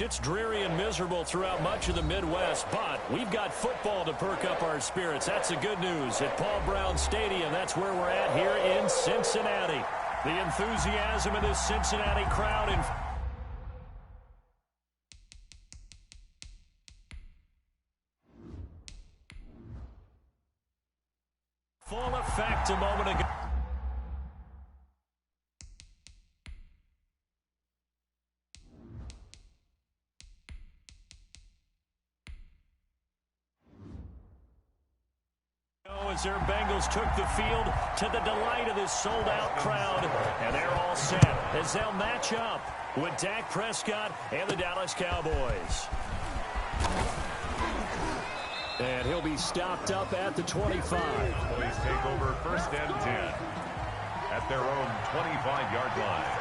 It's dreary and miserable throughout much of the Midwest, but we've got football to perk up our spirits. That's the good news. At Paul Brown Stadium, that's where we're at here in Cincinnati. The enthusiasm of this Cincinnati crowd in full effect a moment ago. As their Bengals took the field to the delight of this sold-out crowd, and they're all set as they'll match up with Dak Prescott and the Dallas Cowboys. And he'll be stopped up at the 25. Please take over 1st and 10 at their own 25-yard line.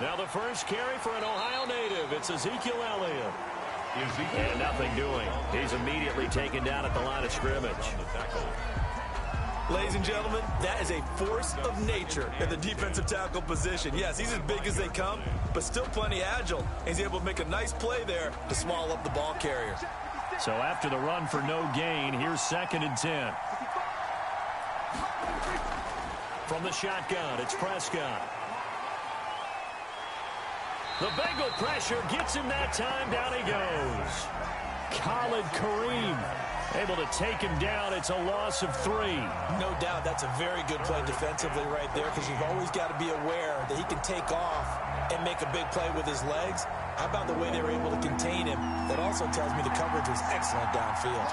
Now the first carry for an Ohio native. It's Ezekiel Elliott. And nothing doing. He's immediately taken down at the line of scrimmage. Ladies and gentlemen, that is a force of nature in the defensive tackle position. Yes, he's as big as they come, but still plenty agile. He's able to make a nice play there to swallow up the ball carrier. So after the run for no gain, here's 2nd and 10. From the shotgun, it's Prescott. The Bengal pressure gets him that time. Down he goes. Khalid Kareem able to take him down. It's a loss of 3. No doubt that's a very good play defensively right there, because you've always got to be aware that he can take off and make a big play with his legs. How about the way they were able to contain him? That also tells me the coverage was excellent downfield.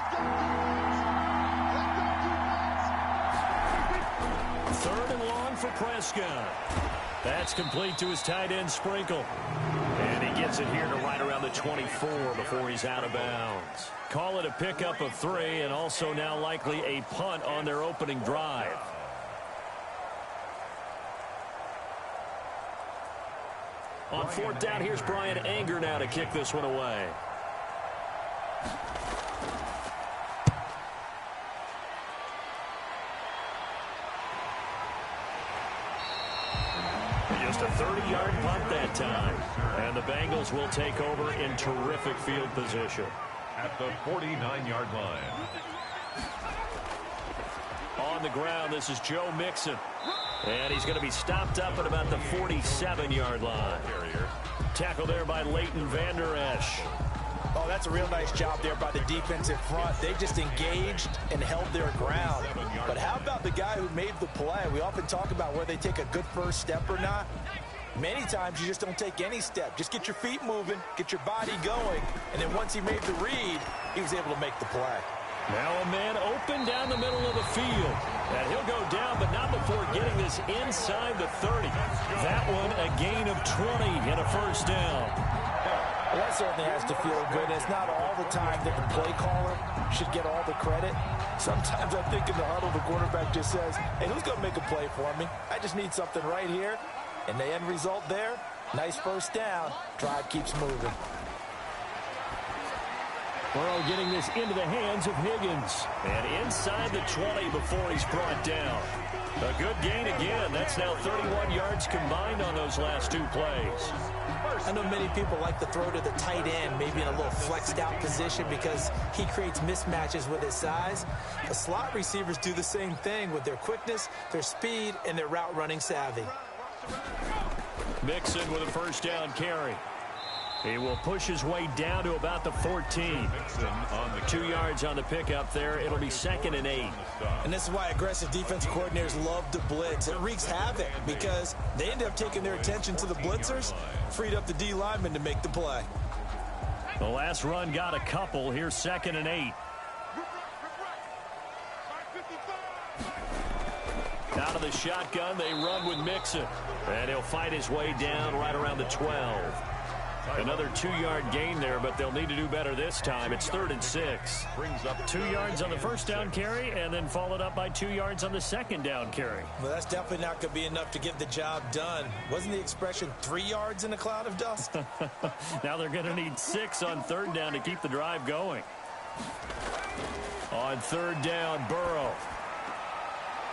3rd and long for Prescott. That's complete to his tight end Sprinkle. And he gets it here to right around the 24 before he's out of bounds. Call it a pickup of 3, and also now likely a punt on their opening drive. On 4th down, here's Brian Anger now to kick this one away. Just a 30-yard punt that time. And the Bengals will take over in terrific field position. At the 49-yard line. On the ground, this is Joe Mixon. And he's going to be stopped up at about the 47-yard line. Tackle there by Leighton Vander Esch. Oh, that's a real nice job there by the defensive front. They just engaged and held their ground. But how about the guy who made the play? We often talk about where they take a good first step or not. Many times you just don't take any step. Just get your feet moving, get your body going, and then once he made the read, he was able to make the play. Now a man open down the middle of the field. And he'll go down, but not before getting this inside the 30. That one a gain of 20 and a 1st down. Well, that certainly has to feel good. It's not all the time that the play caller should get all the credit. Sometimes I think in the huddle, the quarterback just says, hey, who's going to make a play for me? I just need something right here. And the end result there, nice 1st down. Drive keeps moving. Burrow getting this into the hands of Higgins. And inside the 20 before he's brought down. A good gain again. That's now 31 yards combined on those last 2 plays. I know many people like to throw to the tight end, maybe in a little flexed out position because he creates mismatches with his size. The slot receivers do the same thing with their quickness, their speed, and their route running savvy. Mixon with a 1st down carry. He will push his way down to about the 14. 2 yards on the pickup there. It'll be 2nd and 8. And this is why aggressive defensive coordinators love to blitz. It wreaks havoc because they end up taking their attention to the blitzers, freed up the D lineman to make the play. The last run got a couple. Here's 2nd and 8. Out of the shotgun, they run with Mixon. And he'll fight his way down right around the 12. Another 2-yard gain there, but they'll need to do better this time. It's 3rd and 6. 2 yards on the 1st down carry, and then followed up by 2 yards on the 2nd down carry. Well, that's definitely not going to be enough to get the job done. Wasn't the expression 3 yards in a cloud of dust? Now they're going to need 6 on 3rd down to keep the drive going. On 3rd down, Burrow.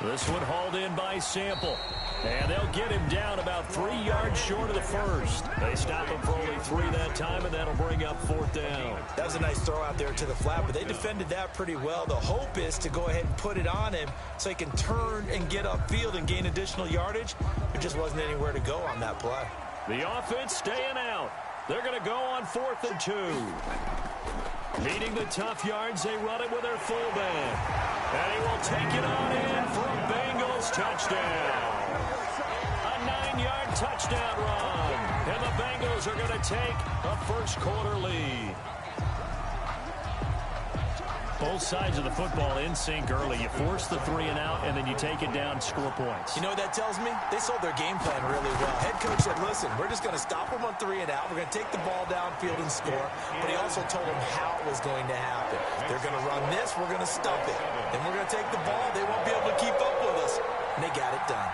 This one hauled in by Sample. And they'll get him down about 3 yards short of the first. They stop him for only 3 that time, and that'll bring up 4th down. That was a nice throw out there to the flat, but they defended that pretty well. The hope is to go ahead and put it on him so he can turn and get upfield and gain additional yardage. There just wasn't anywhere to go on that play. The offense staying out. They're going to go on 4th and 2. Needing the tough yards, they run it with their fullback. And he will take it on in for a Bengals touchdown. A 9-yard touchdown run. And the Bengals are going to take a first-quarter lead. Both sides of the football in sync early. You force the 3 and out, and then you take it down, score points. You know what that tells me? They sold their game plan really well. Head coach said, listen, we're just going to stop them on 3 and out. We're going to take the ball downfield and score. But he also told them how it was going to happen. They're going to run this. We're going to stop it. Then we're going to take the ball. They won't be able to keep up with us. And they got it done.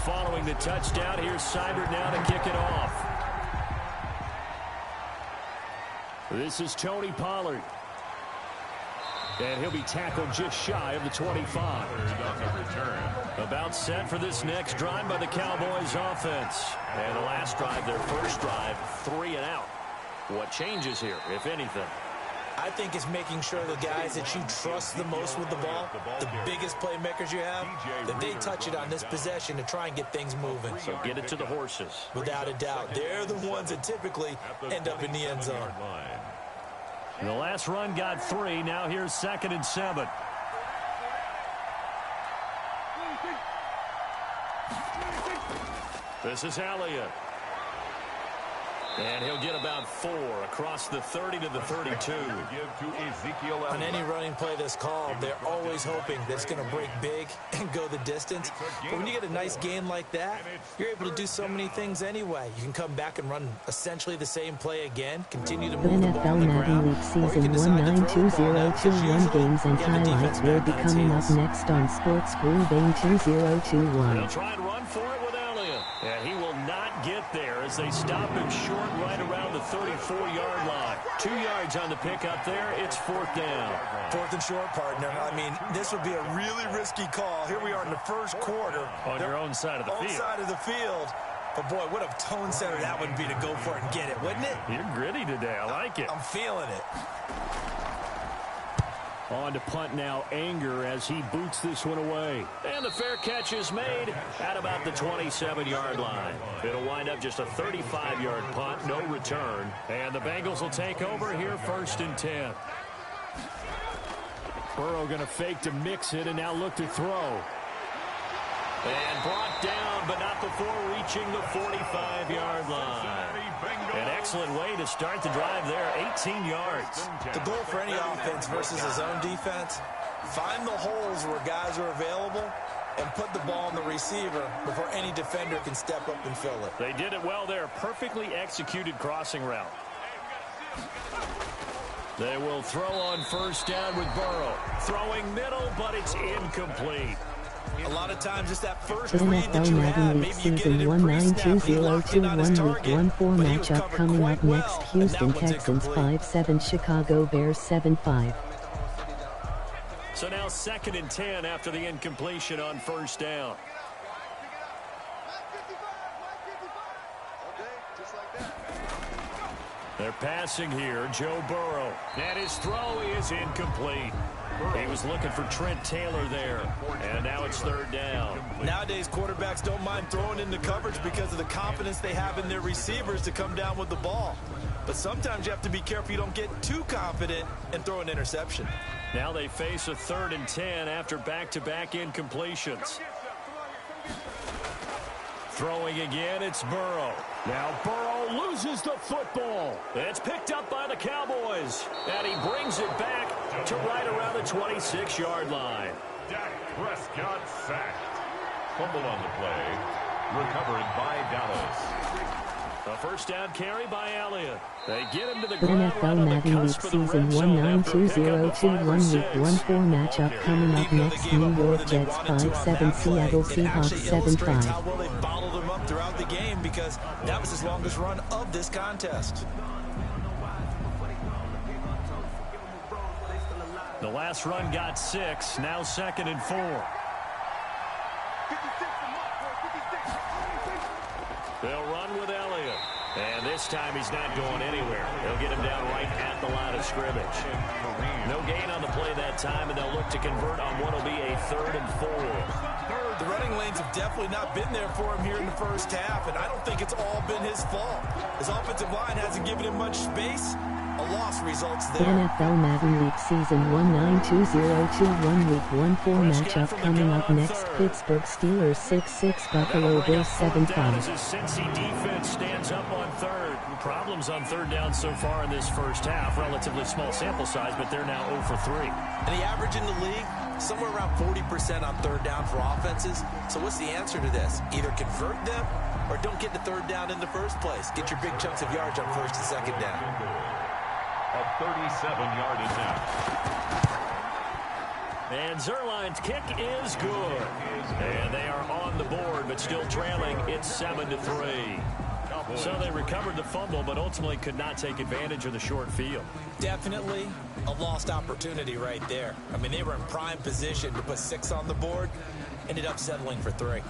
Following the touchdown, here's Seibert now to kick it off. This is Tony Pollard. And he'll be tackled just shy of the 25. About set for this next drive by the Cowboys offense. And the last drive, their first drive, 3 and out. What changes here, if anything? I think it's making sure the guys that you trust the most with the ball, the biggest playmakers you have, that they touch it on this possession to try and get things moving. So get it to the horses. Without a doubt. They're the ones that typically end up in the end zone. The last run got 3. Now here's 2nd and 7. This is Elliott. And he'll get about 4 across the 30 to the 32. On any running play that's called, they're always hoping that it's going to break big and go the distance. But when you get a nice gain like that, you're able to do so many things anyway. You can come back and run essentially the same play again, continue to move the ball on the ground. League Season 192021 games and highlights will be coming up next on Sports Screen Bane 2021. They'll try and run for it with Elliott. And he will not get there as they stop him short right around the 34-yard line. 2 yards on the pickup there. It's 4th down. 4th and short, partner. I mean, this would be a really risky call. Here we are in the first quarter. On your own side of the field. Own side of the field. But, boy, what a tone setter that would be to go for it and get it, wouldn't it? You're gritty today. I like it. I'm feeling it. On to punt now, Anger as he boots this one away. And the fair catch is made at about the 27-yard line. It'll wind up just a 35-yard punt, no return. And the Bengals will take over here 1st and 10. Burrow going to fake to mix it and now look to throw. And brought down, but not before reaching the 45-yard line. An excellent way to start the drive there, 18 yards. The goal for any offense versus his own defense, find the holes where guys are available and put the ball on the receiver before any defender can step up and fill it. They did it well there, perfectly executed crossing route. They will throw on 1st down with Burrow. Throwing middle, but it's incomplete. A lot of times it's that first NFL read that you have. Madden Maybe League you get it Season in pre-snap and you lock in on his 192021 target. Week 1-4 But he was matchup covered coming quite up next. well, Houston and that one's Texans incomplete. 5-7, Chicago Bears 7-5. So now 2nd and 10 after the incompletion on 1st down. They're passing here, Joe Burrow. And his throw is incomplete. He was looking for Trent Taylor there. And now it's 3rd down. Nowadays, quarterbacks don't mind throwing into coverage because of the confidence they have in their receivers to come down with the ball. But sometimes you have to be careful you don't get too confident and throw an interception. Now they face a 3rd and 10 after back-to-back incompletions. Throwing again, it's Burrow. Now Burrow loses the football. It's picked up by the Cowboys. And he brings it back to right around the 26-yard line. Dak Prescott sacked. Fumble on the play. Recovered by Dallas. A first down carry by Elliott. They get him to the The ground NFL right on the Madden Week cusp of the Season red zone 192021 Week 1-4 matchup coming up Even though next. they gave New up more York than they Jets wanted to on 5-7, that play, Seattle it Seahawks actually illustrates 7-5. how well they bottled them up throughout the game, because that was his longest run of this contest. The last run got 6. Now 2nd and 4. They'll run with Elliott. And this time he's not going anywhere. They'll get him down right at the line of scrimmage. No gain on the play that time, and they'll look to convert on what will be a 3rd and 4. The running lanes have definitely not been there for him here in the first half, and I don't think it's all been his fault. His offensive line hasn't given him much space. A loss results The there. NFL Madden Week Season 192021 Week 1-4 matchup coming up next. Pittsburgh Steelers 6-6, Buffalo Bills 7-5. As his Cincy defense stands up on 3rd. Problems on 3rd down so far in this first half. Relatively small sample size, but they're now 0 for 3. And the average in the league, somewhere around 40% on 3rd down for offenses. So what's the answer to this? Either convert them or don't get to 3rd down in the first place. Get your big chunks of yards on 1st and 2nd down. A 37-yard attempt. And Zerline's kick is good. And they are on the board, but still trailing. It's 7-3. So they recovered the fumble, but ultimately could not take advantage of the short field. Definitely a lost opportunity right there. I mean, they were in prime position to put 6 on the board. Ended up settling for 3.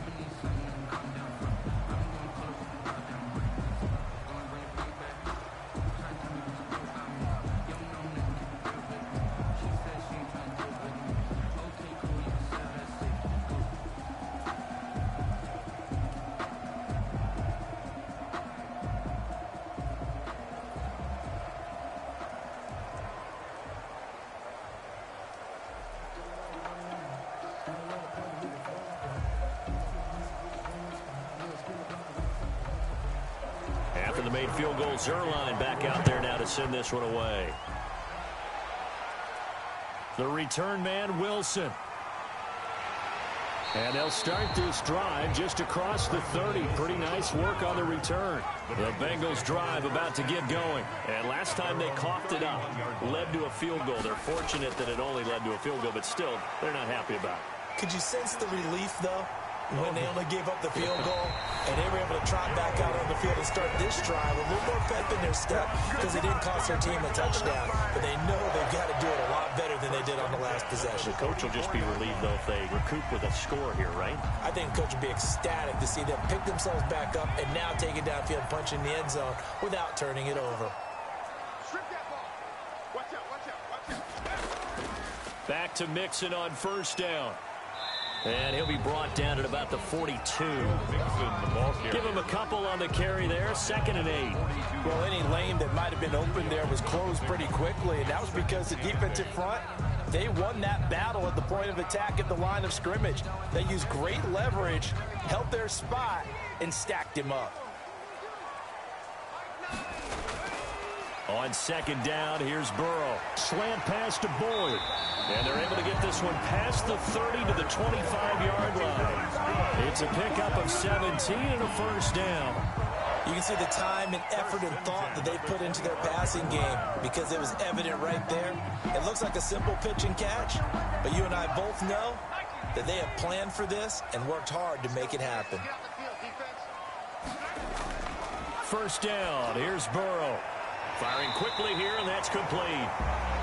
After the made field goal, Zerline back out there now to send this one away. The return man, Wilson. And they'll start this drive just across the 30. Pretty nice work on the return. The Bengals drive about to get going. And last time they coughed it up, led to a field goal. They're fortunate that it only led to a field goal, but still, they're not happy about it. Could you sense the relief, though, when they only gave up the field goal and they were able to trot back out on the field and start this drive with a little more pep in their step, because it didn't cost their team a touchdown, but they know they've got to do it a lot better than they did on the last possession. The coach will just be relieved, though, if they recoup with a score here, right? I think the coach would be ecstatic to see them pick themselves back up and now take it downfield, punch in the end zone without turning it over. Back to Mixon on first down. And he'll be brought down at about the 42. Give him a couple on the carry there. 2nd and 8. Well, any lane that might have been open there was closed pretty quickly, and that was because the defensive front, they won that battle at the point of attack at the line of scrimmage. They used great leverage, held their spot, and stacked him up. On 2nd down, here's Burrow. Slant pass to Boyd. And they're able to get this one past the 30 to the 25-yard line. It's a pickup of 17 and a first down. You can see the time and effort and thought that they put into their passing game, because it was evident right there. It looks like a simple pitch and catch, but you and I both know that they have planned for this and worked hard to make it happen. First down, here's Burrow. Firing quickly here, and that's complete.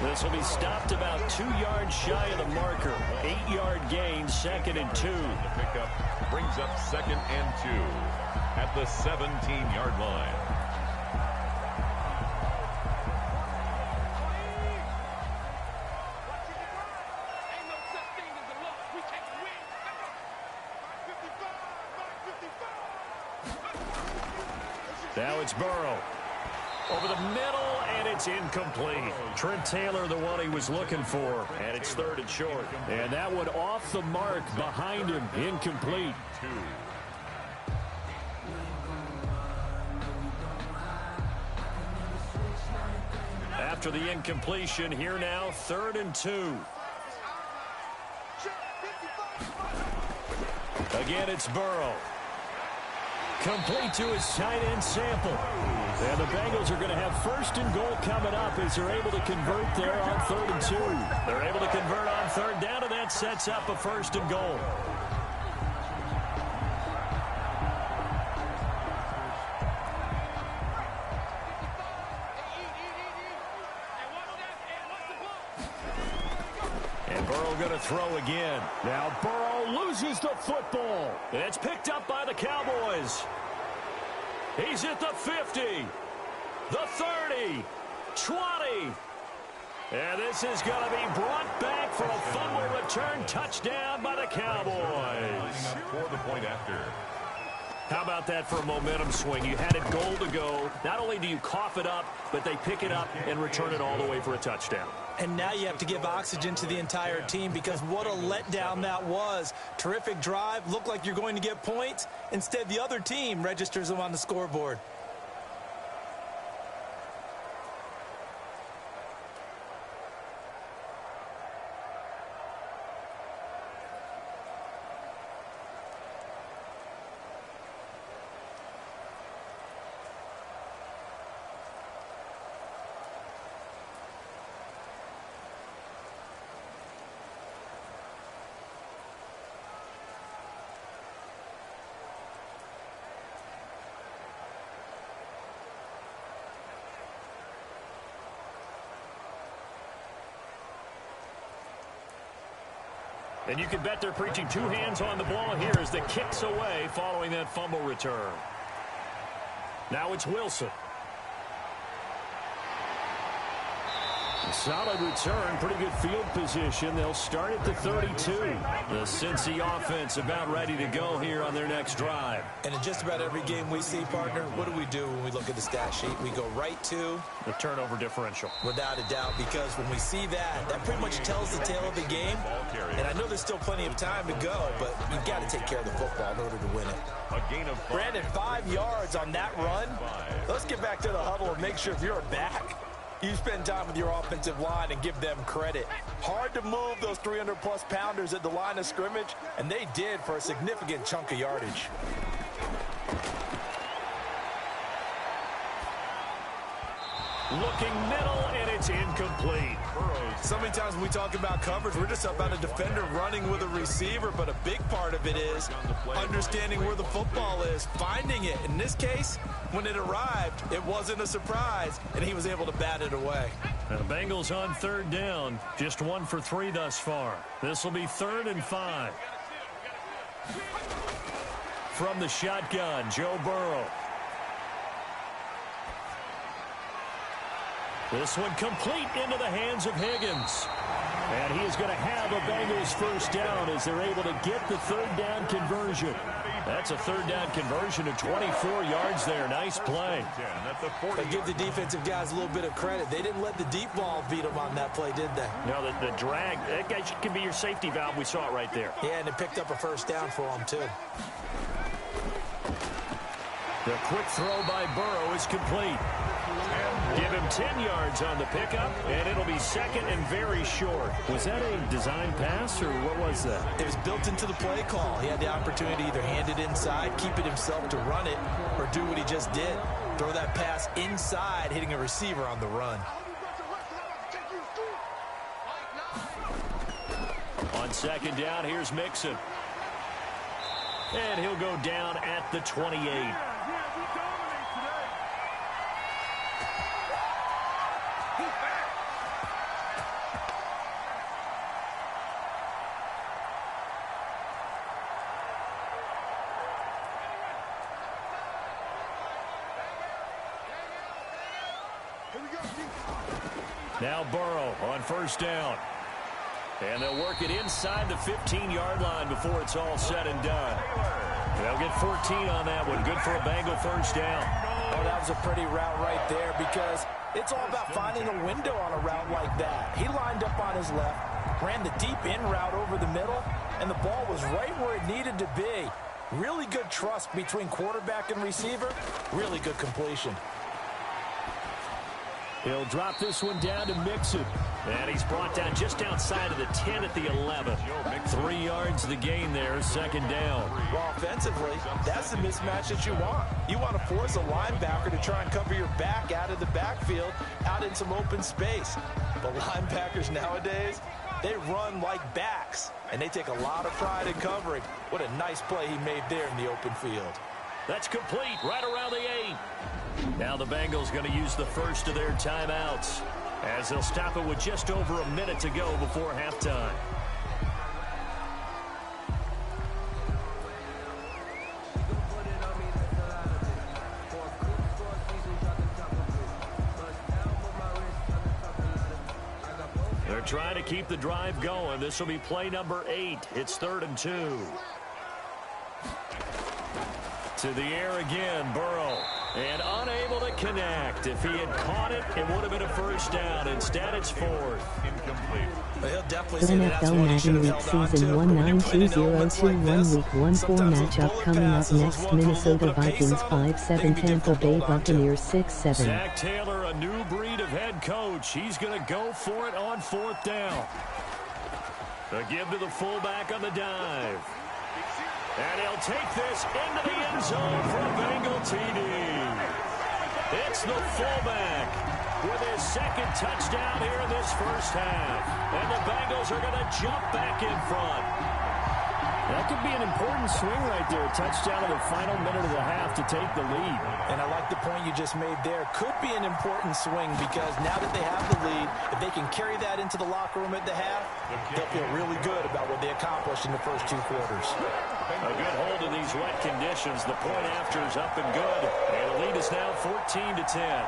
This will be stopped about 2 yards shy of the marker. 8-yard gain, 2nd and 2. The pickup brings up 2nd and 2 at the 17-yard line. Now it's Burrow. Over the middle, and it's incomplete. Trent Taylor, the one he was looking for, and it's 3rd and short. And that one off the mark behind him, incomplete. after the incompletion. Here now, 3rd and 2. Again, it's Burrow. Complete to his tight end Sample. And the Bengals are going to have 1st and goal coming up as they're able to convert there on 3rd and 2. They're able to convert on 3rd down, and that sets up a 1st and goal. And Burrow going to throw again. Now Burrow loses the football. It's picked up by the Cowboys. He's at the 50, the 30, 20. And this is going to be brought back for a fumble return touchdown by the Cowboys. For the point after. How about that for a momentum swing? You had it goal to go. Not only do you cough it up, but they pick it up and return it all the way for a touchdown. And now you have to give oxygen to the entire team because what a letdown that was. Terrific drive. Looked like you're going to get points. Instead, the other team registers them on the scoreboard. And you can bet they're preaching 2 hands on the ball here as the kicks away following that fumble return. Now it's Wilson. Solid return, pretty good field position. They'll start at the 32. The Cincy offense about ready to go here on their next drive. And in just about every game we see, partner, what do when we look at the stat sheet? We go right to the turnover differential. Without a doubt, because when we see that, that pretty much tells the tale of the game. And I know there's still plenty of time to go, but you've got to take care of the football in order to win it. A gain of 5. Brandon, 5 yards on that run. Let's get back to the huddle and make sure if you're back, you spend time with your offensive line and give them credit. Hard to move those 300-plus pounders at the line of scrimmage, and they did for a significant chunk of yardage. Looking middle, and it's incomplete. So many times when we talk about coverage, we're just about a defender running with a receiver, but a big part of it is understanding where the football is, finding it. In this case, when it arrived, it wasn't a surprise, and he was able to bat it away. And the Bengals on 3rd down, just 1 for 3 thus far. This will be 3rd and 5. From the shotgun, Joe Burrow. This one complete into the hands of Higgins. And he is going to have a Bengals 1st down as they're able to get the 3rd down conversion. That's a 3rd down conversion of 24 yards there. Nice play. But give the defensive guys a little bit of credit. They didn't let the deep ball beat them on that play, did they? No, the drag, that guy can be your safety valve. We saw it right there. Yeah, and it picked up a 1st down for them, too. The quick throw by Burrow is complete. Give him 10 yards on the pickup, and it'll be 2nd and very short. Was that a design pass, or what was that? It was built into the play call. He had the opportunity to either hand it inside, keep it himself to run it, or do what he just did. Throw that pass inside, hitting a receiver on the run. On 2nd down, here's Mixon. And he'll go down at the 28. Now Burrow on 1st down. And they'll work it inside the 15-yard line before it's all said and done. They'll get 14 on that one. Good for a Bengal 1st down. Oh, that was a pretty route right there because it's all about finding a window on a route like that. He lined up on his left, ran the deep in route over the middle, and the ball was right where it needed to be. Really good trust between quarterback and receiver. Really good completion. He'll drop this one down to Mixon. And he's brought down just outside of the 10 at the 11. 3 yards the gain there, second down. Well, offensively, that's the mismatch that you want. You want to force a linebacker to try and cover your back out of the backfield, out in some open space. But linebackers nowadays, they run like backs, and they take a lot of pride in covering. What a nice play he made there in the open field. That's complete right around the 8. Now the Bengals going to use the first of their timeouts as they'll stop it with just over a minute to go before halftime. They're trying to keep the drive going. This will be play number 8. It's 3rd and 2. To the air again, Burrow. And unable to connect. If he had caught it, it would have been a first down. Instead, it's 4th. Incomplete. Well, he'll definitely say that's NFL what he should Madden have League held on to. Season 1920221 Week 1-4 matchup coming up next. Minnesota Vikings 5-7, Tampa Bay Buccaneers 6-7. Zach Taylor, a new breed of head coach. He's going to go for it on 4th down. The give to the fullback on the dive. And he'll take this into the end zone for a Bengal TD. It's the fullback with his second touchdown here in this first half. And the Bengals are going to jump back in front. That could be an important swing right there. Touchdown in the final minute of the half to take the lead. And I like the point you just made there. Could be an important swing because now that they have the lead, if they can carry that into the locker room at the half, they'll feel really good about what they accomplished in the first 2 quarters. A good hold in these wet conditions. The point after is up and good. And the lead is now 14-10.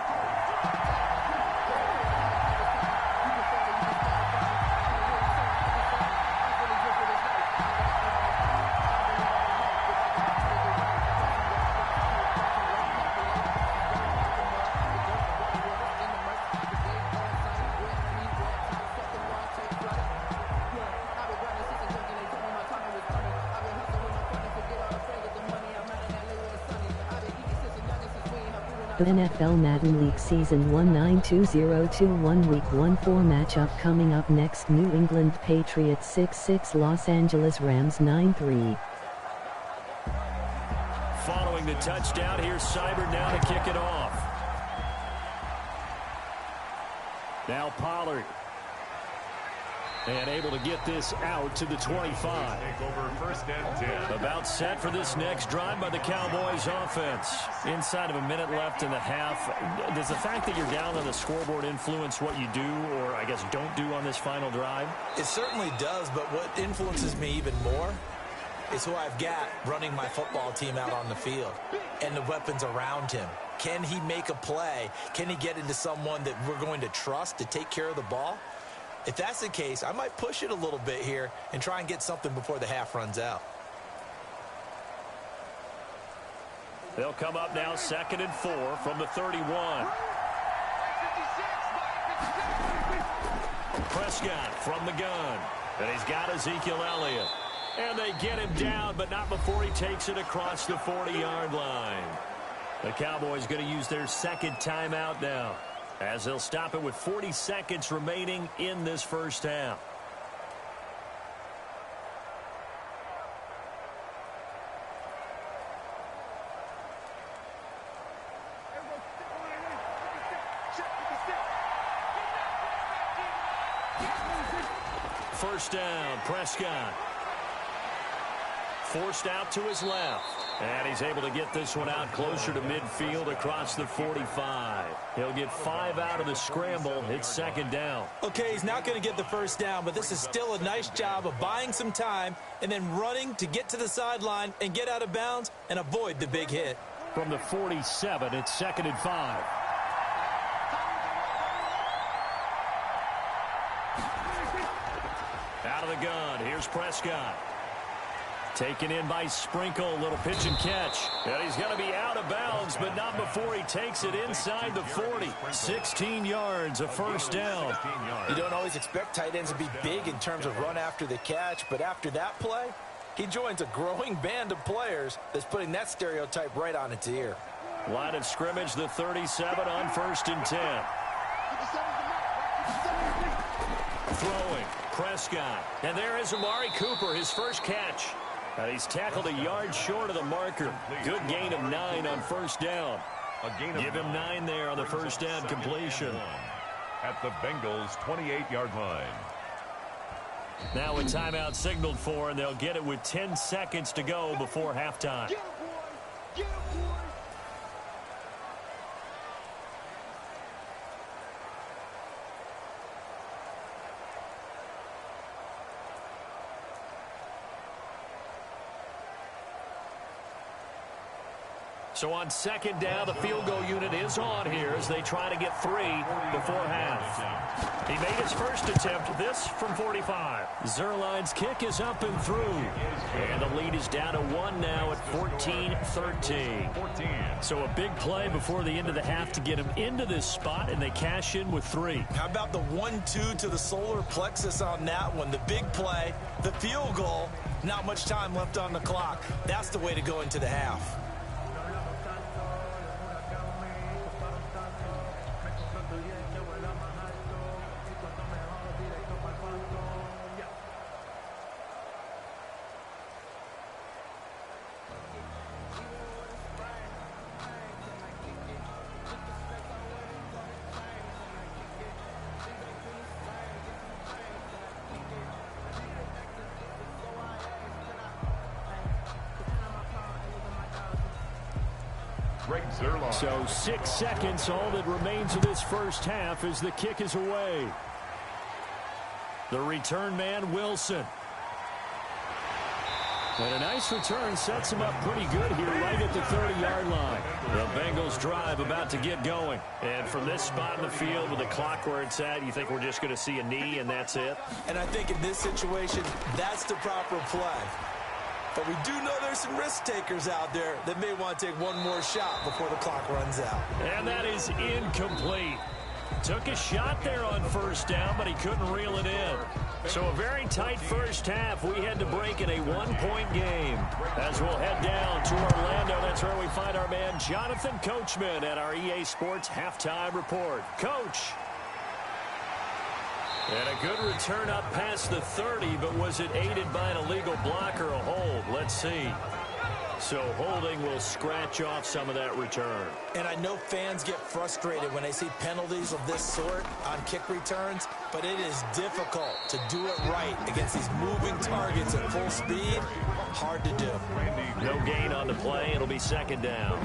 NFL Madden League Season 1920221 Week 1-4 matchup coming up next. New England Patriots 6-6, Los Angeles Rams 9-3. Following the touchdown, here's Seibert now to kick it off. Now Pollard. And able to get this out to the 25. Take over 1st and 10. About set for this next drive by the Cowboys offense. Inside of a minute left in the half. Does the fact that you're down on the scoreboard influence what you do, or I guess don't do on this final drive? It certainly does, but what influences me even more is who I've got running my football team out on the field and the weapons around him. Can he make a play? Can he get into someone that we're going to trust to take care of the ball? If that's the case, I might push it a little bit here and try and get something before the half runs out. They'll come up now 2nd and 4 from the 31. Prescott from the gun. And he's got Ezekiel Elliott. And they get him down, but not before he takes it across the 40-yard line. The Cowboys going to use their second timeout now, as they'll stop it with 40 seconds remaining in this first half. First down, Prescott. Forced out to his left. And he's able to get this one out closer to midfield across the 45. He'll get 5 out of the scramble. It's second down. Okay, he's not going to get the first down, but this is still a nice job of buying some time and then running to get to the sideline and get out of bounds and avoid the big hit. From the 47, it's 2nd and 5. Out of the gun, here's Prescott. Taken in by Sprinkle, little pitch and catch. And he's going to be out of bounds, but not before he takes it inside the 40. 16 yards, a first down. You don't always expect tight ends to be big in terms of run after the catch, but after that play, he joins a growing band of players that's putting that stereotype right on its ear. Line of scrimmage, the 37 on 1st and 10. Throwing, Prescott. And there is Amari Cooper, his first catch. And he's tackled a yard short of the marker. Good gain of 9 on first down. Give him 9 there on the first down completion. At the Bengals' 28-yard line. Now a timeout signaled for, and they'll get it with 10 seconds to go before halftime. So on second down, the field goal unit is on here as they try to get 3 before half. He made his first attempt, this from 45. Zerline's kick is up and through. And the lead is down to 1 now at 14-13. So a big play before the end of the half to get him into this spot, and they cash in with 3. How about the 1-2 to the solar plexus on that one? The big play, the field goal, not much time left on the clock. That's the way to go into the half. So 6 seconds, all that remains of this first half as the kick is away. The return man, Wilson. And a nice return sets him up pretty good here right at the 30-yard line. The Bengals drive about to get going. And from this spot in the field with the clock where it's at, you think we're just going to see a knee and that's it? And I think in this situation, that's the proper play. But we do know there's some risk takers out there that may want to take one more shot before the clock runs out. And that is incomplete. Took a shot there on first down, but he couldn't reel it in. So a very tight first half. We had to break in a 1-point game. As we'll head down to Orlando, that's where we find our man Jonathan Coachman at our EA Sports Halftime Report. Coach. And a good return up past the 30, but was it aided by an illegal block or a hold? Let's see. So holding will scratch off some of that return. And I know fans get frustrated when they see penalties of this sort on kick returns, but it is difficult to do it right against these moving targets at full speed. Hard to do. No gain on the play. It'll be second down.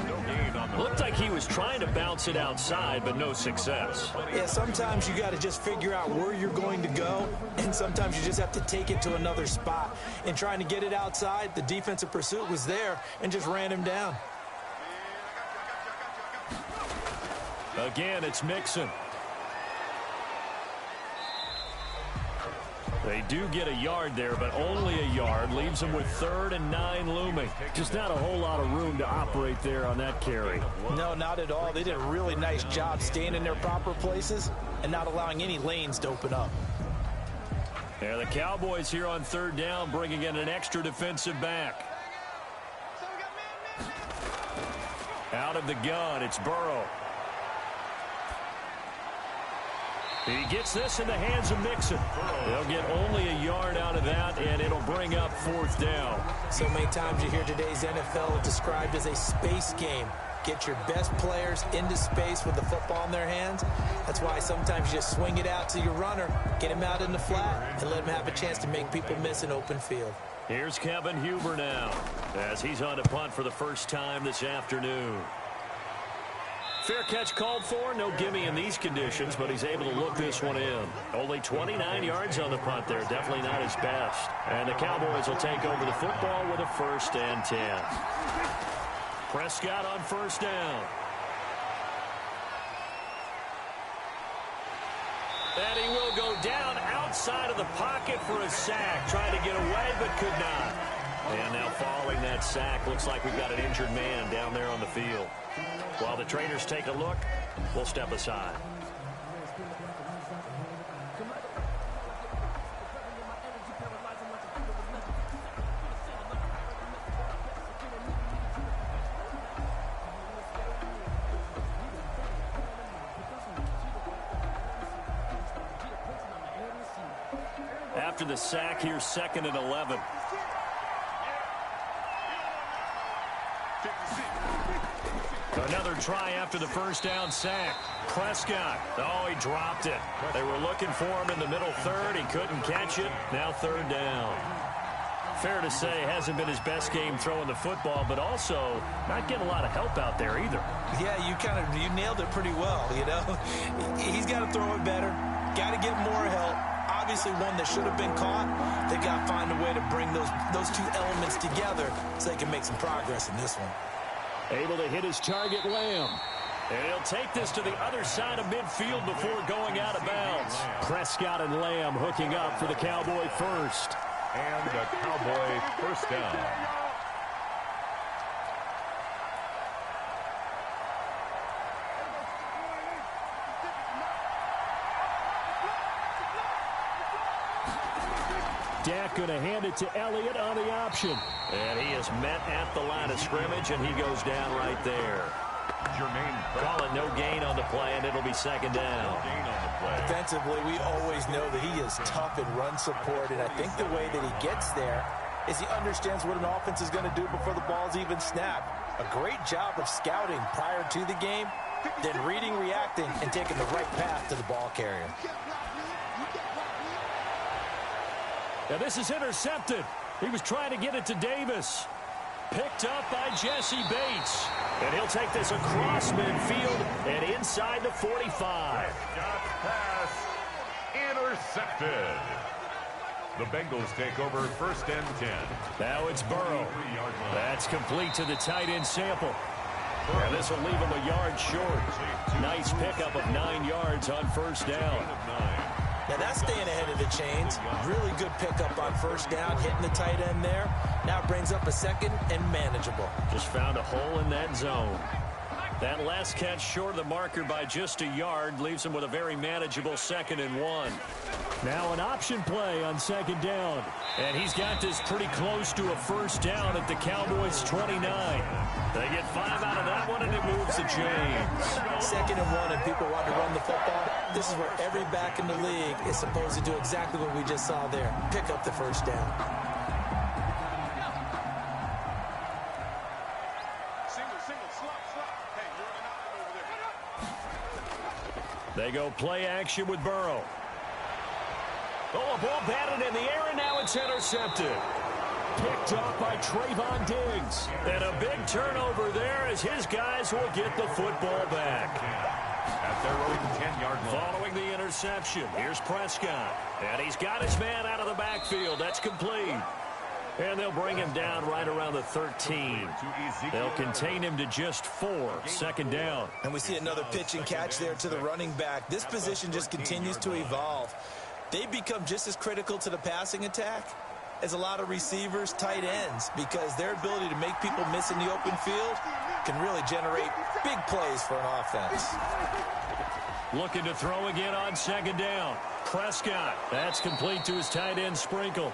Looked like he was trying to bounce it outside, but no success. Yeah, sometimes you got to just figure out where you're going to go, and sometimes you just have to take it to another spot. And trying to get it outside, the defensive pursuit was there and just ran him down. Again, it's Mixon. They do get a yard there, but only a yard. Leaves them with 3rd and 9 looming. Just not a whole lot of room to operate there on that carry. No, not at all. They did a really nice job staying in their proper places and not allowing any lanes to open up. Yeah, the Cowboys here on 3rd down, bringing in an extra defensive back. Out of the gun, it's Burrow. He gets this in the hands of Mixon. They'll get only a yard out of that, and it'll bring up 4th down. So many times you hear today's NFL described as a space game. Get your best players into space with the football in their hands. That's why sometimes you just swing it out to your runner, get him out in the flat, and let him have a chance to make people miss an open field. Here's Kevin Huber now, as he's on to punt for the first time this afternoon. Fair catch called for. No gimme in these conditions, but he's able to look this one in. Only 29 yards on the punt there. Definitely not his best. And the Cowboys will take over the football with a 1st and 10. Prescott on first down. And he will go down outside of the pocket for a sack. Trying to get away, but could not. And now following that sack, looks like we've got an injured man down there on the field. While the trainers take a look, we'll step aside. after the sack here, 2nd and 11. Another try after the first down sack. Prescott. Oh, he dropped it. They were looking for him in the middle third. He couldn't catch it. Now 3rd down. Fair to say, hasn't been his best game throwing the football, but also not getting a lot of help out there either. Yeah, you nailed it pretty well, you know. He's got to throw it better. Got to get more help. Obviously one that should have been caught. They got to find a way to bring those two elements together so they can make some progress in this one. Able to hit his target, Lamb. And he'll take this to the other side of midfield before going out of bounds. Prescott and Lamb hooking up for the Cowboy first. And the Cowboy first down. Dak going to hand it to Elliott on the option. And he is met at the line of scrimmage, and he goes down right there. Calling no gain on the play, and it'll be 2nd down. Defensively, we always know that he is tough in run support, and I think the way that he gets there is he understands what an offense is going to do before the ball's even snapped. A great job of scouting prior to the game, then reading, reacting, and taking the right path to the ball carrier. Now this is intercepted. He was trying to get it to Davis. Picked up by Jesse Bates. And he'll take this across midfield and inside the 45. Pass intercepted. The Bengals take over 1st and 10. Now it's Burrow. That's complete to the tight end Sample. And this will leave him a yard short. Nice pickup of 9 yards on 1st down. Now that's staying ahead of the chains. Really good pickup on 1st down, hitting the tight end there. Now brings up a 2nd and manageable. Just found a hole in that zone. That last catch short of the marker by just a yard leaves him with a very manageable 2nd and 1. Now an option play on 2nd down. And he's got this pretty close to a 1st down at the Cowboys' 29. They get 5 out of that one, and it moves the chains. 2nd and 1, and people want to run the football. This is where every back in the league is supposed to do exactly what we just saw there. Pick up the 1st down. They go play action with Burrow. Oh, a ball batted in the air, and now it's intercepted. Picked up by Trayvon Diggs. And a big turnover there as his guys will get the football back. At their own 10-yard line. Following the interception, here's Prescott. And he's got his man out of the backfield. That's complete. And they'll bring him down right around the 13. They'll contain him to just 4. 2nd down. And we see another pitch and catch there to the running back. This position just continues to evolve. They become just as critical to the passing attack as a lot of receivers, tight ends, because their ability to make people miss in the open field can really generate big plays for an offense. Looking to throw again on 2nd down. Prescott. That's complete to his tight end Sprinkle.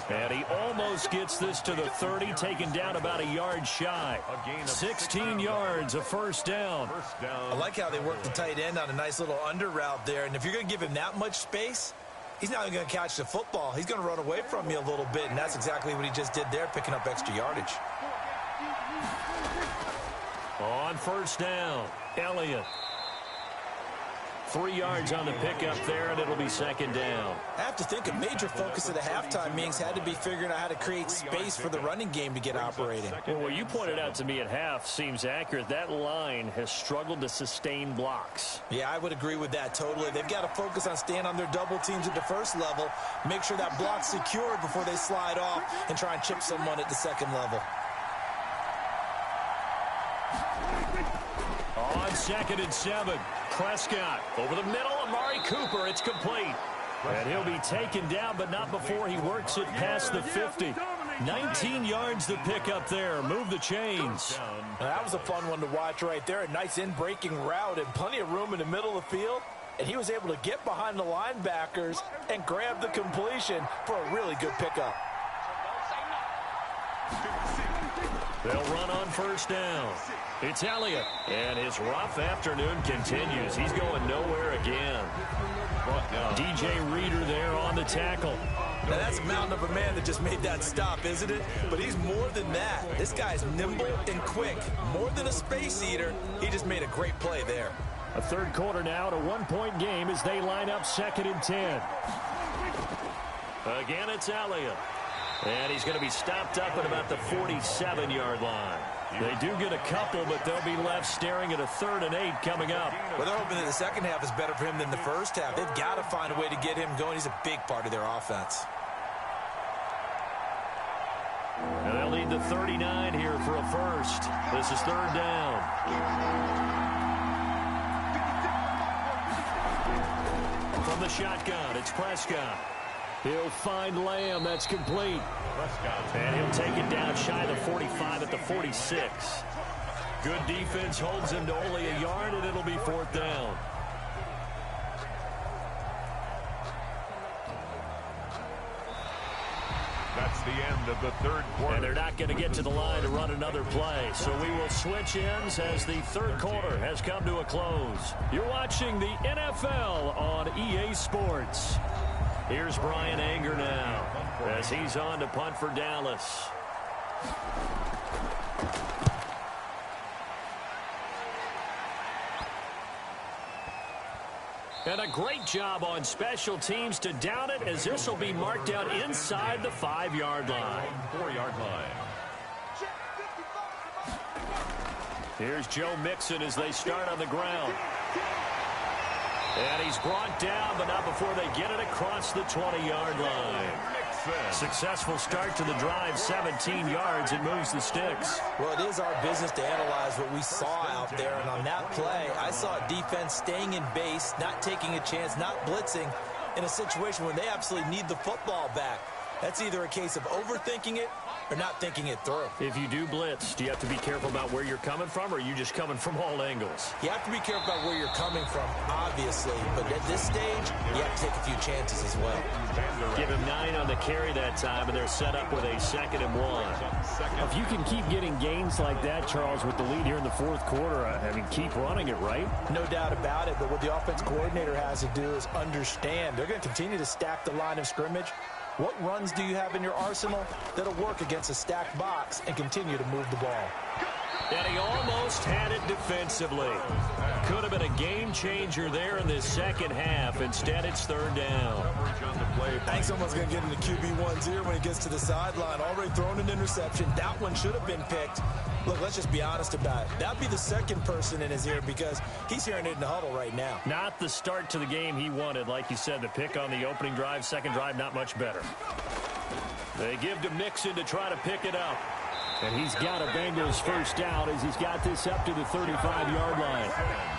And he almost gets this to the 30, taken down about a yard shy. 16 yards, a 1st down. I like how they work the tight end on a nice little under route there. And if you're going to give him that much space, he's not even going to catch the football. He's going to run away from you a little bit, and that's exactly what he just did there, picking up extra yardage. On 1st down, Elliott. 3 yards on the pickup there, and it'll be 2nd down. I have to think a major focus of the halftime meetings had to be figuring out how to create space for the running game to get operating. Well, what you pointed out to me at half seems accurate. That line has struggled to sustain blocks. Yeah, I would agree with that totally. They've got to focus on staying on their double teams at the 1st level, make sure that block's secured before they slide off and try and chip someone at the 2nd level. On 2nd and 7, Prescott over the middle, Amari Cooper. It's complete. And he'll be taken down, but not before he works it past the 50. 19 yards to pick up there. Move the chains. Now, that was a fun one to watch right there. A nice in-breaking route and plenty of room in the middle of the field. And he was able to get behind the linebackers and grab the completion for a really good pickup. They'll run on 1st down. It's Elliott. And his rough afternoon continues. He's going nowhere again. DJ Reader there on the tackle. Now that's a mountain of a man that just made that stop, isn't it? But he's more than that. This guy's nimble and quick. More than a space eater, he just made a great play there. A third quarter now, to 1-point game as they line up 2nd and 10. Again, it's Elliott. And he's going to be stopped up at about the 47-yard line. They do get a couple, but they'll be left staring at a 3rd and 8 coming up. Well, they're hoping that the second half is better for him than the first half. They've got to find a way to get him going. He's a big part of their offense. And they'll need the 39 here for a first. This is 3rd down. From the shotgun, it's Prescott. He'll find Lamb. That's complete. And he'll take it down shy of the 45 at the 46. Good defense holds him to only a yard, and it'll be 4th down. That's the end of the third quarter. And they're not going to get to the line to run another play. So we will switch ends as the third quarter has come to a close. You're watching the NFL on EA Sports. Here's Brian Anger now as he's on to punt for Dallas. And a great job on special teams to down it, as this will be marked out inside the 5-yard line. 4-yard line. Here's Joe Mixon as they start on the ground. And he's brought down, but not before they get it across the 20-yard line. Successful start to the drive, 17 yards, and moves the sticks. Well, it is our business to analyze what we saw out there, and on that play, I saw defense staying in base, not taking a chance, not blitzing, in a situation where they absolutely need the football back. That's either a case of overthinking it or not thinking it through. If you do blitz, do you have to be careful about where you're coming from, or are you just coming from all angles? You have to be careful about where you're coming from, obviously, but at this stage, you have to take a few chances as well. Give him 9 on the carry that time, and they're set up with a 2nd and 1. If you can keep getting gains like that, Charles, with the lead here in the fourth quarter, I mean, keep running it, right? No doubt about it, but what the offense coordinator has to do is understand they're going to continue to stack the line of scrimmage. What runs do you have in your arsenal that'll work against a stacked box and continue to move the ball? And he almost had it defensively. Could have been a game changer there in this second half. Instead, it's 3rd down. I think someone's going to get into QB1's ear when he gets to the sideline. Already thrown an interception. That one should have been picked. Look, let's just be honest about it. That'd be the second person in his ear because he's hearing it in the huddle right now. Not the start to the game he wanted. Like you said, the pick on the opening drive, second drive, not much better. They give to Mixon to try to pick it up. And he's got a Bengals first down as he's got this up to the 35-yard line.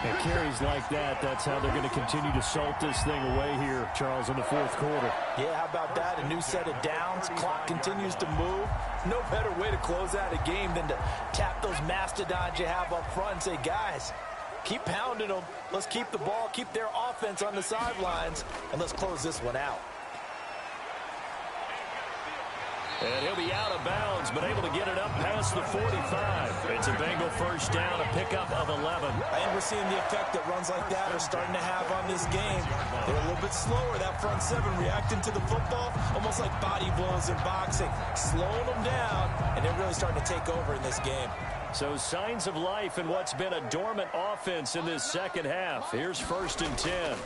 And carries like that, that's how they're going to continue to salt this thing away here, Charles, in the fourth quarter. Yeah, how about that? A new set of downs. Clock continues to move. No better way to close out a game than to tap those mastodons you have up front and say, guys, keep pounding them. Let's keep the ball, keep their offense on the sidelines, and let's close this one out. And he'll be out of bounds, but able to get it up past the 45. It's a Bengal first down, a pickup of 11. And we're seeing the effect that runs like that are starting to have on this game. They're a little bit slower, that front seven, reacting to the football, almost like body blows in boxing, slowing them down, and they're really starting to take over in this game. So signs of life in what's been a dormant offense in this second half. Here's 1st and 10.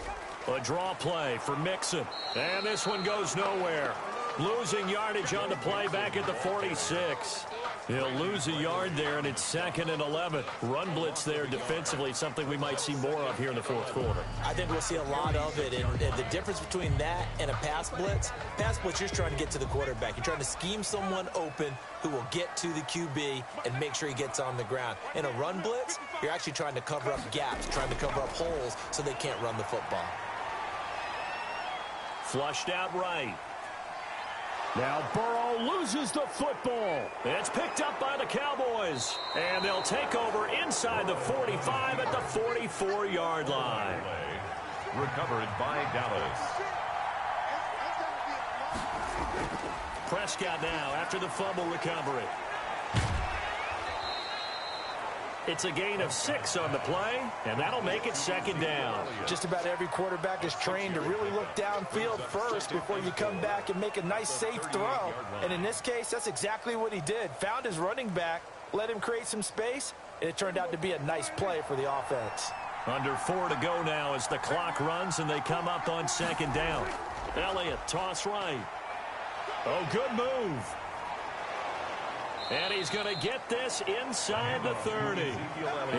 A draw play for Mixon. And this one goes nowhere. Losing yardage on the play back at the 46. He'll lose a yard there, and it's 2nd and 11. Run blitz there defensively, something we might see more of here in the fourth quarter. I think we'll see a lot of it, and the difference between that and a pass blitz, you're just trying to get to the quarterback. You're trying to scheme someone open who will get to the QB and make sure he gets on the ground. In a run blitz, you're actually trying to cover up gaps, trying to cover up holes so they can't run the football. Flushed out right. Now Burrow loses the football. It's picked up by the Cowboys. And they'll take over inside the 45 at the 44-yard line. Recovered by Dallas. Prescott now after the fumble recovery. It's a gain of 6 on the play, and that'll make it second down. Just about every quarterback is trained to really look downfield first before you come back and make a nice, safe throw. And in this case, that's exactly what he did. Found his running back, let him create some space, and it turned out to be a nice play for the offense. Under 4 to go now as the clock runs, and they come up on second down. Elliott, toss right. Oh, good move. And he's going to get this inside the 30.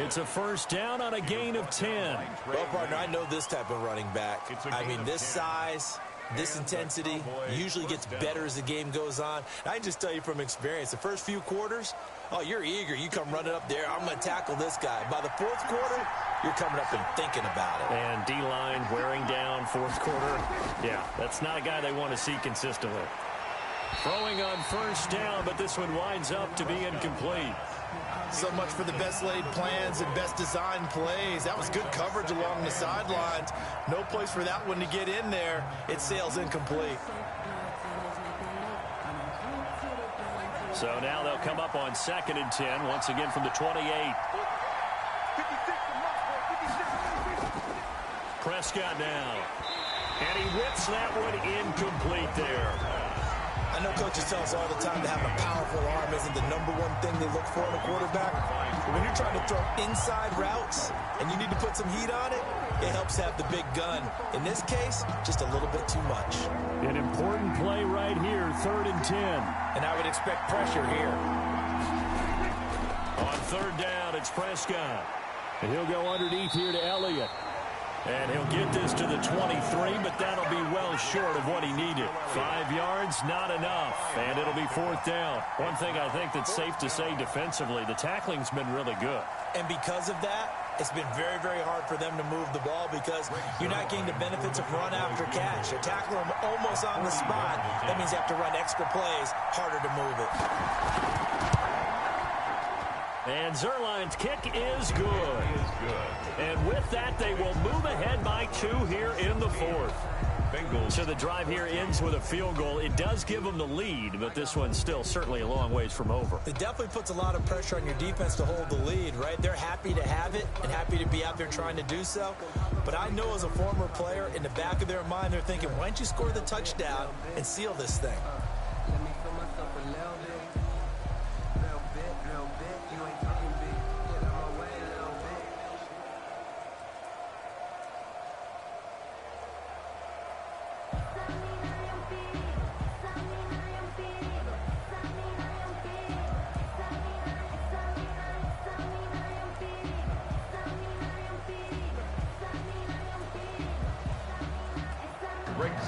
It's a first down on a gain of 10. Well, partner, I know this type of running back. I mean, this size, this intensity usually gets better as the game goes on. I can just tell you from experience, the first few quarters, oh, you're eager. You come running up there. I'm going to tackle this guy. By the fourth quarter, you're coming up and thinking about it. And D-line wearing down fourth quarter. Yeah, that's not a guy they want to see consistently. Throwing on first down, but this one winds up to be incomplete. So much for the best laid plans and best designed plays. That was good coverage along the sidelines. No place for that one to get in there. It sails incomplete. So now they'll come up on 2nd and 10, once again from the 28. Prescott now. And he whips that one incomplete there. I know coaches tell us all the time that having a powerful arm isn't the #1 thing they look for in a quarterback. But when you're trying to throw inside routes and you need to put some heat on it, it helps have the big gun. In this case, just a little bit too much. An important play right here, 3rd and 10. And I would expect pressure here. On 3rd down, it's Prescott. And he'll go underneath here to Elliott. And he'll get this to the 23, but that'll be well short of what he needed. 5 yards, not enough, and it'll be 4th down. One thing I think that's safe to say defensively, the tackling's been really good. And because of that, it's been very, very hard for them to move the ball because you're not getting the benefits of run after catch. They're tackling them almost on the spot. That means you have to run extra plays, harder to move it. And Zerline's kick is good. And with that, they will move ahead by 2 here in the 4th. So the drive here ends with a field goal. It does give them the lead, but this one's still certainly a long ways from over. It definitely puts a lot of pressure on your defense to hold the lead, right? They're happy to have it and happy to be out there trying to do so. But I know as a former player, in the back of their mind, they're thinking, why don't you score the touchdown and seal this thing?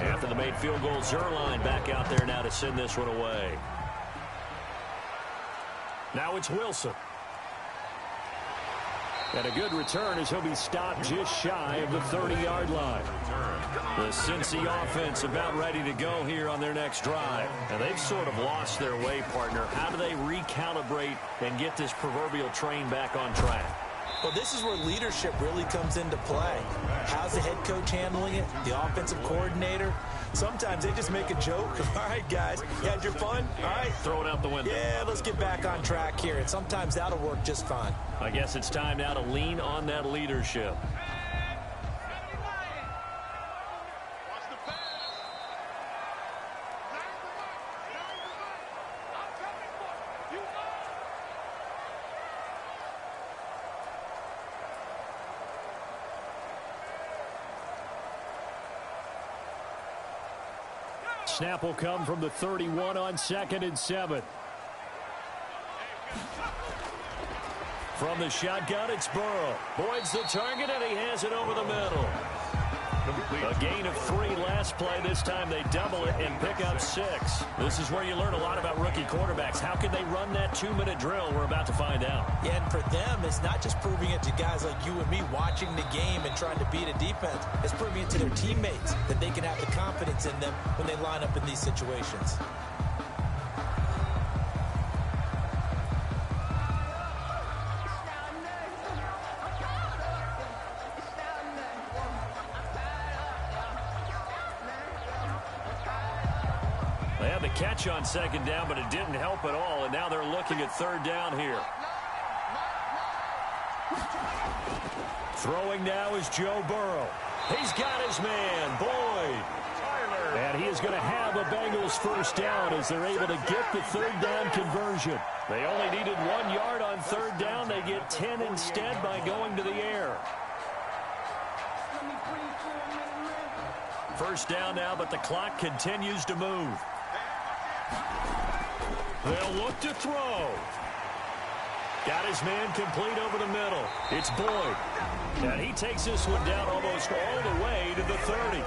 After the made field goal, Zerline back out there now to send this one away. Now it's Wilson. And a good return as he'll be stopped just shy of the 30-yard line. The Cincy offense about ready to go here on their next drive. And they've sort of lost their way, partner. How do they recalibrate and get this proverbial train back on track? Well, this is where leadership really comes into play. How's the head coach handling it? The offensive coordinator? Sometimes they just make a joke. All right, guys, you had your fun? All right. Throw it out the window. Yeah, let's get back on track here. And sometimes that'll work just fine. I guess it's time now to lean on that leadership. Snap will come from the 31 on 2nd and 7. From the shotgun, it's Burrow. Boyd's the target, and he has it over the middle. A gain of 3 last play. This time they double it and pick up 6. This is where you learn a lot about rookie quarterbacks. How can they run that 2-minute drill? We're about to find out. Yeah, and for them, it's not just proving it to guys like you and me watching the game and trying to beat a defense. It's proving it to their teammates that they can have the confidence in them when they line up in these situations. They had the catch on 2nd down, but it didn't help at all, and now they're looking at 3rd down here. Throwing now is Joe Burrow. He's got his man, Boyd. And he is going to have a Bengals first down as they're able to get the third down conversion. They only needed 1 yard on third down. They get 10 instead by going to the air. First down now, but the clock continues to move. They'll look to throw. Got his man complete over the middle. It's Boyd. And he takes this one down almost all the way to the 30.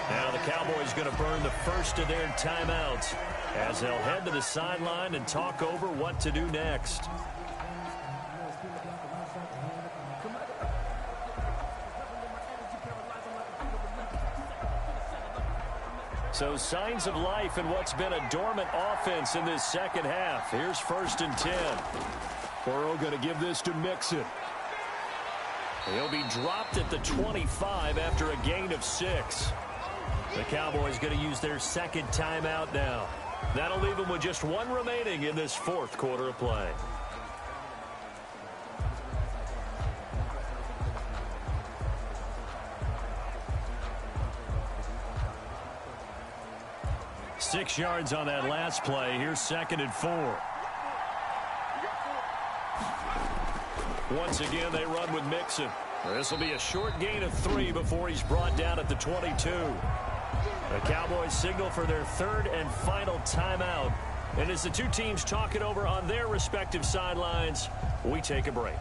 Now the Cowboys going to burn the first of their timeouts as they'll head to the sideline and talk over what to do next. So signs of life in what's been a dormant offense in this second half. Here's 1st and 10. Burrow going to give this to Mixon. He'll be dropped at the 25 after a gain of 6. The Cowboys going to use their second timeout now. That'll leave them with just 1 remaining in this 4th quarter of play. Six yards on that last play. Here's 2nd and 4. Once again, they run with Mixon. This will be a short gain of 3 before he's brought down at the 22. The Cowboys signal for their 3rd and final timeout. And as the two teams talk it over on their respective sidelines, we take a break.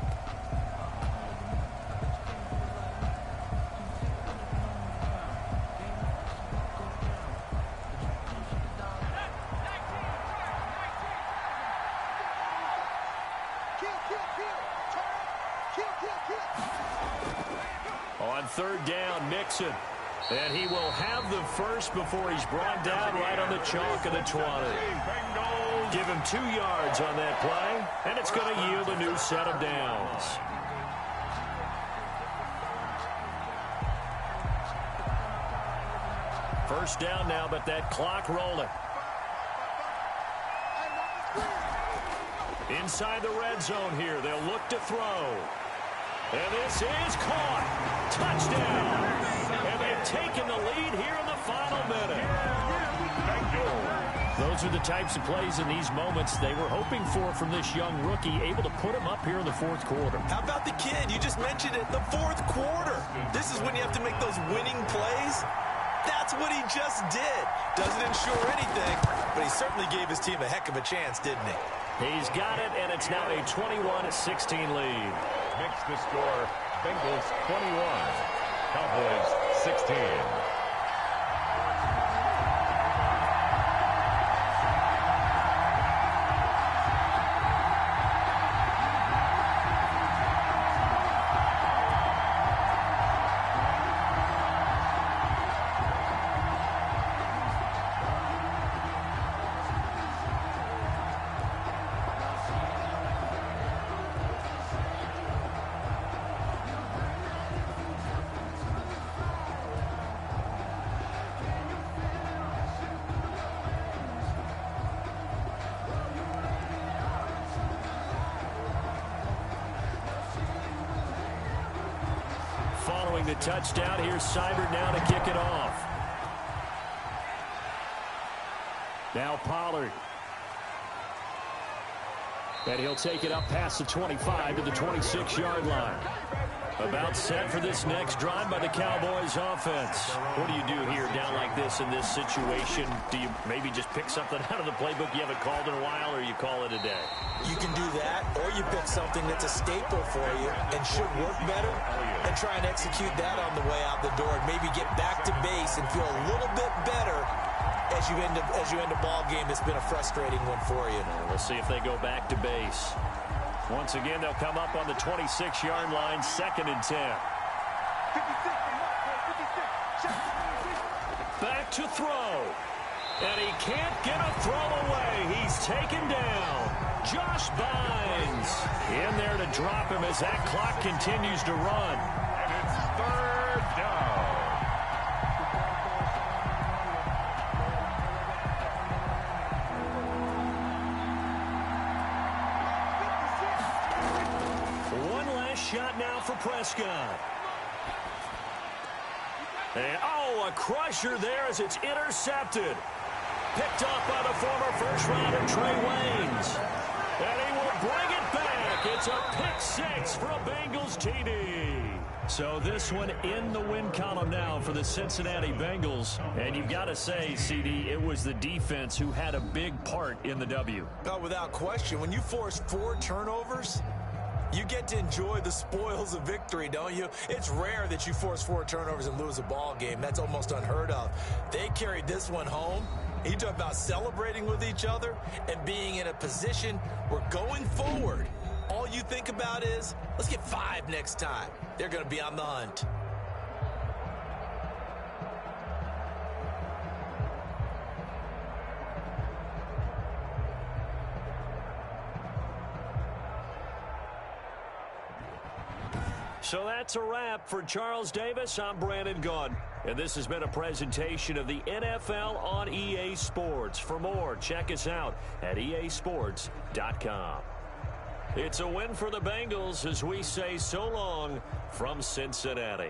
On 3rd down, Mixon. And he will have the first before he's brought down right on the chalk of the 20. Give him 2 yards on that play, and it's going to yield a new set of downs. First down now, but that clock rolling. Inside the red zone here, they'll look to throw. And this is caught. Touchdown. And they've taken the lead here in the final minute. Those are the types of plays in these moments they were hoping for from this young rookie, able to put him up here in the 4th quarter. How about the kid? You just mentioned it, the 4th quarter. This is when you have to make those winning plays. That's what he just did. Doesn't ensure anything, but he certainly gave his team a heck of a chance, didn't he? He's got it, and it's now a 21-16 lead. Makes the score Bengals 21, Cowboys 16. Following the touchdown, here's Seibert now to kick it off. Now Pollard. And he'll take it up past the 25 to the 26-yard line. About set for this next drive by the Cowboys offense. What do you do here down like this in this situation? Do you maybe just pick something out of the playbook you haven't called in a while, or you call it a day? You can do that, or you pick something that's a staple for you and should work better and try and execute that on the way out the door and maybe get back to base and feel a little bit better as you end a ball game that's been a frustrating one for you. We'll see if they go back to base. Once again, they'll come up on the 26-yard line, 2nd and 10. Back to throw. And he can't get a throw away. He's taken down. Josh Bynes in there to drop him as that clock continues to run. And it's 3rd down. Shot now for Prescott. And, a crusher there as it's intercepted. Picked up by the former first-rounder Trey Waynes. And he will bring it back. It's a pick six for a Bengals TD. So this one in the win column now for the Cincinnati Bengals. And you've got to say, CD, it was the defense who had a big part in the W. Oh, without question. When you force 4 turnovers, you get to enjoy the spoils of victory, don't you? It's rare that you force 4 turnovers and lose a ball game. That's almost unheard of. They carried this one home. You talk about celebrating with each other and being in a position where going forward, all you think about is, let's get 5 next time. They're going to be on the hunt. So that's a wrap for Charles Davis. I'm Brandon Gaudin. And this has been a presentation of the NFL on EA Sports. For more, check us out at easports.com. It's a win for the Bengals as we say so long from Cincinnati.